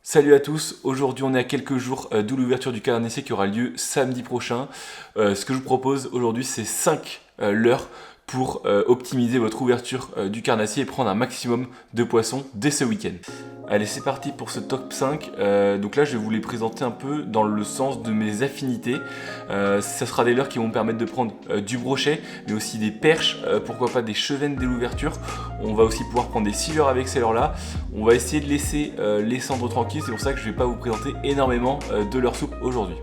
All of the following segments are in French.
Salut à tous, aujourd'hui on est à quelques jours de l'ouverture du carnet qui aura lieu samedi prochain. Ce que je vous propose aujourd'hui c'est 5 leurres pour optimiser votre ouverture du carnassier et prendre un maximum de poissons dès ce week-end. Allez, c'est parti pour ce top 5. Donc là je vais vous les présenter un peu dans le sens de mes affinités. Ça sera des leurres qui vont me permettre de prendre du brochet, mais aussi des perches, pourquoi pas des chevennes dès l'ouverture. On va aussi pouvoir prendre des silures avec ces leurres-là. On va essayer de laisser les cendres tranquilles, c'est pour ça que je ne vais pas vous présenter énormément de leurres souples aujourd'hui.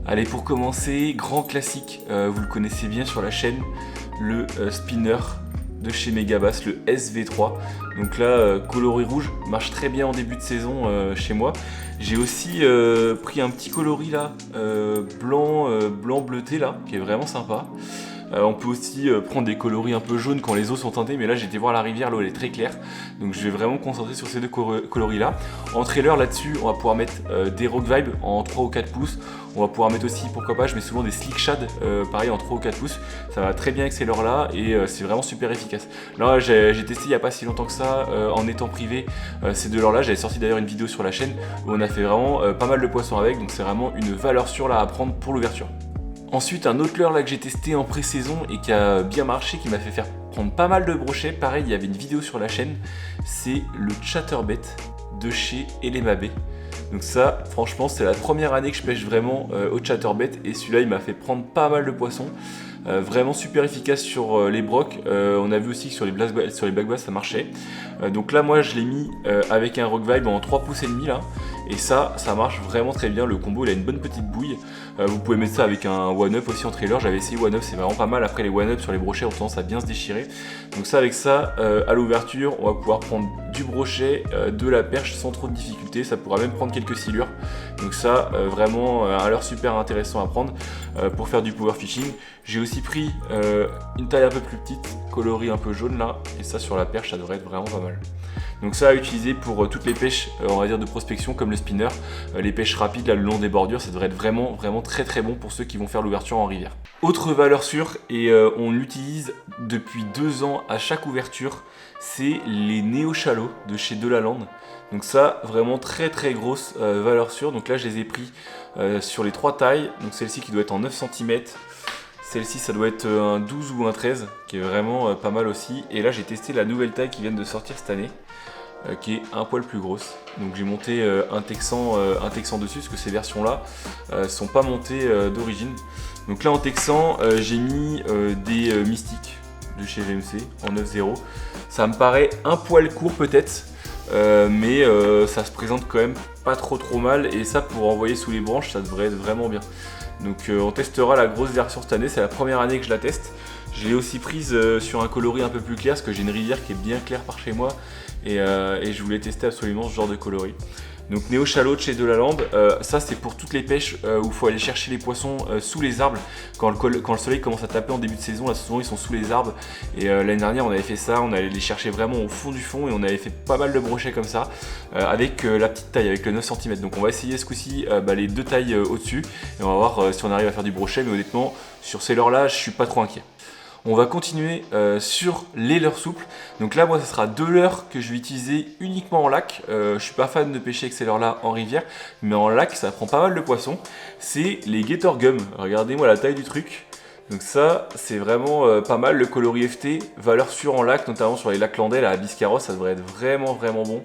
Allez, pour commencer, grand classique, vous le connaissez bien sur la chaîne, le spinner de chez Megabass, le SV3. Donc là, coloris rouge, marche très bien en début de saison chez moi. J'ai aussi pris un petit coloris là, blanc bleuté là, qui est vraiment sympa. On peut aussi prendre des coloris un peu jaunes quand les eaux sont teintées, mais là j'ai été voir la rivière, l'eau elle est très claire, donc je vais vraiment me concentrer sur ces deux coloris là. En trailer là-dessus, on va pouvoir mettre des Rock Vibe en 3 ou 4 pouces, on va pouvoir mettre aussi, pourquoi pas, je mets souvent des Slick Shad, pareil en 3 ou 4 pouces, ça va très bien avec ces leurres là et c'est vraiment super efficace. Là j'ai testé il n'y a pas si longtemps que ça, en étant privé, ces deux leurres là, j'avais sorti d'ailleurs une vidéo sur la chaîne où on a fait vraiment pas mal de poissons avec, donc c'est vraiment une valeur sûre là à prendre pour l'ouverture. Ensuite, un autre leurre là que j'ai testé en pré-saison et qui a bien marché, qui m'a fait faire prendre pas mal de brochets. Pareil, il y avait une vidéo sur la chaîne, c'est le Chatterbait de chez Elemabé. Donc ça, franchement, c'est la première année que je pêche vraiment au Chatterbait et celui-là, il m'a fait prendre pas mal de poissons. Vraiment super efficace sur les brocs. On a vu aussi que sur les black bass ça marchait. Donc là, moi, je l'ai mis avec un Rock Vibe en 3 pouces et demi là. Et ça marche vraiment très bien. Le combo, il a une bonne petite bouille. Vous pouvez mettre ça avec un One Up aussi en trailer. J'avais essayé One Up, c'est vraiment pas mal. Après, les One Up sur les brochets ont tendance à bien se déchirer. Donc ça, avec ça, à l'ouverture, on va pouvoir prendre du brochet, de la perche sans trop de difficulté. Ça pourra même prendre quelques silures. Donc ça, vraiment un leurre super intéressant à prendre pour faire du power fishing. J'ai aussi pris une taille un peu plus petite, coloris un peu jaune là. Et ça, sur la perche, ça devrait être vraiment pas mal. Donc ça à utiliser pour toutes les pêches, on va dire de prospection comme le spinner, les pêches rapides là le long des bordures, ça devrait être vraiment très bon pour ceux qui vont faire l'ouverture en rivière. Autre valeur sûre, et on l'utilise depuis 2 ans à chaque ouverture, c'est les néo-chalots de chez Delaland. Donc ça, vraiment très grosse valeur sûre. Donc là je les ai pris sur les 3 tailles, donc celle-ci qui doit être en 9 cm. Celle-ci, ça doit être un 12 ou un 13, qui est vraiment pas mal aussi. Et là, j'ai testé la nouvelle taille qui vient de sortir cette année, qui est un poil plus grosse. Donc j'ai monté un texan dessus, parce que ces versions-là sont pas montées d'origine. Donc là, en texan, j'ai mis des mystiques de chez VMC en 9.0. Ça me paraît un poil court peut-être, mais ça se présente quand même pas trop mal. Et ça, pour envoyer sous les branches, ça devrait être vraiment bien. Donc on testera la grosse version cette année, c'est la première année que je la teste. Je l'ai aussi prise sur un coloris un peu plus clair parce que j'ai une rivière qui est bien claire par chez moi et je voulais tester absolument ce genre de coloris. Donc Néo Chalot de chez Delaland, ça c'est pour toutes les pêches où il faut aller chercher les poissons sous les arbres quand le soleil commence à taper en début de saison. Là souvent ils sont sous les arbres et l'année dernière on avait fait ça, on allait les chercher vraiment au fond du fond et on avait fait pas mal de brochets comme ça avec la petite taille, avec le 9 cm. Donc on va essayer ce coup-ci les 2 tailles au-dessus et on va voir si on arrive à faire du brochet, mais honnêtement sur ces leurres là je suis pas trop inquiet. On va continuer sur les leurres souples. Donc là, moi, ce sera 2 leurres que je vais utiliser uniquement en lac. Je suis pas fan de pêcher avec ces leurres-là en rivière, mais en lac, ça prend pas mal de poissons. C'est les Gator Gum. Regardez-moi la taille du truc. Donc ça, c'est vraiment pas mal. Le coloris FT, valeur sûre en lac, notamment sur les lacs landais, à Biscarrosse, ça devrait être vraiment bon.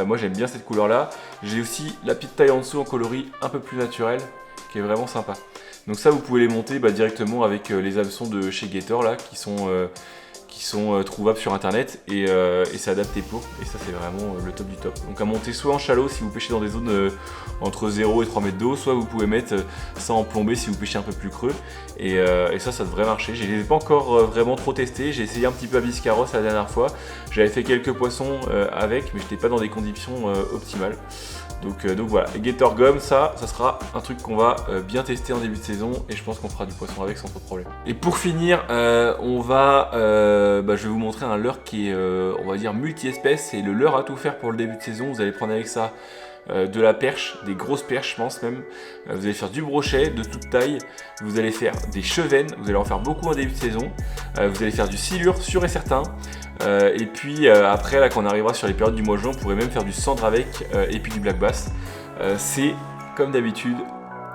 Moi, j'aime bien cette couleur-là. J'ai aussi la petite taille en dessous en coloris un peu plus naturel, qui est vraiment sympa. Donc ça, vous pouvez les monter directement avec les hameçons de chez Gator là, qui sont trouvables sur internet et c'est adapté pour. Et ça, c'est vraiment le top du top. Donc à monter soit en shallow si vous pêchez dans des zones entre 0 et 3 mètres d'eau, soit vous pouvez mettre ça en plombé si vous pêchez un peu plus creux. Et ça devrait marcher. Je ne les ai pas encore vraiment trop testés. J'ai essayé un petit peu à Biscarrosse la dernière fois. J'avais fait quelques poissons avec, mais j'étais pas dans des conditions optimales. Donc voilà, Gator Gum, ça sera un truc qu'on va bien tester en début de saison et je pense qu'on fera du poisson avec sans trop de problème. Et pour finir, je vais vous montrer un leurre qui est, on va dire, multi-espèces. C'est le leurre à tout faire pour le début de saison. Vous allez prendre avec ça de la perche, des grosses perches je pense même. Vous allez faire du brochet de toute taille, vous allez faire des chevennes, vous allez en faire beaucoup en début de saison, vous allez faire du silure sûr et certain, Et puis après, là, quand on arrivera sur les périodes du mois de juin, on pourrait même faire du cendre avec et puis du black bass. C'est comme d'habitude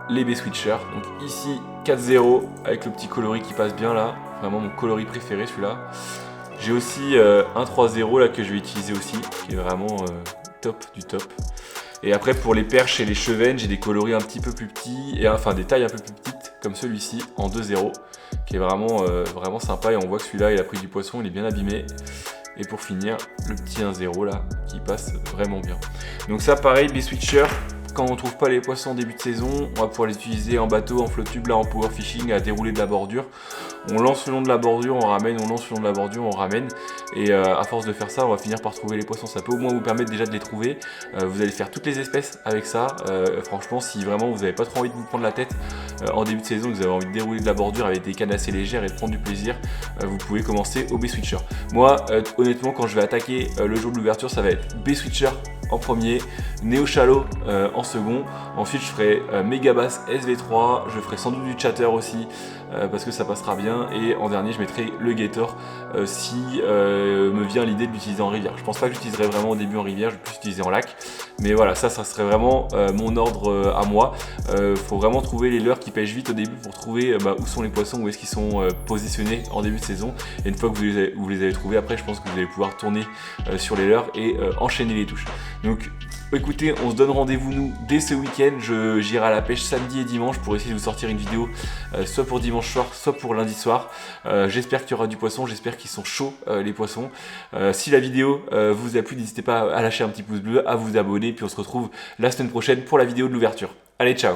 les B-switchers. Donc ici 4-0 avec le petit coloris qui passe bien là, vraiment mon coloris préféré celui-là. J'ai aussi un 3-0 là que je vais utiliser aussi, qui est vraiment top du top. Et après pour les perches et les chevennes, j'ai des coloris un petit peu plus petits, et enfin des tailles un peu plus petites comme celui-ci en 2-0, qui est vraiment, vraiment sympa, et on voit que celui-là il a pris du poisson, il est bien abîmé. Et pour finir, le petit 1-0 là, qui passe vraiment bien. Donc ça pareil, B-switcher, quand on ne trouve pas les poissons en début de saison, on va pouvoir les utiliser en bateau, en flotte tube, là en power fishing, à dérouler de la bordure. On lance le long de la bordure, on ramène, on lance le long de la bordure, on ramène. Et à force de faire ça, on va finir par trouver les poissons. Ça peut au moins vous permettre déjà de les trouver. Vous allez faire toutes les espèces avec ça. Franchement, si vraiment vous n'avez pas trop envie de vous prendre la tête en début de saison, que vous avez envie de dérouler de la bordure avec des cannes assez légères et de prendre du plaisir, vous pouvez commencer au B-switcher. Moi, honnêtement, quand je vais attaquer le jour de l'ouverture, ça va être B-switcher en premier, Neo Shallow en second. Ensuite, je ferai Megabass SV3, je ferai sans doute du chatter aussi parce que ça passera bien. Et en dernier, je mettrai le Gator si me vient l'idée de l'utiliser en rivière. Je pense pas que j'utiliserai vraiment au début en rivière, je vais plus l'utiliser en lac. Mais voilà, ça serait vraiment mon ordre à moi. Faut vraiment trouver les leurres qui pêchent vite au début pour trouver où sont les poissons, où est-ce qu'ils sont positionnés en début de saison. Et une fois que vous les avez trouvés, après, je pense que vous allez pouvoir tourner sur les leurres et enchaîner les touches. Donc écoutez, on se donne rendez-vous nous dès ce week-end. J'irai à la pêche samedi et dimanche pour essayer de vous sortir une vidéo soit pour dimanche soir, soit pour lundi soir. J'espère qu'il y aura du poisson, j'espère qu'ils sont chauds les poissons. Si la vidéo vous a plu, n'hésitez pas à lâcher un petit pouce bleu, à vous abonner, puis on se retrouve la semaine prochaine pour la vidéo de l'ouverture. Allez, ciao!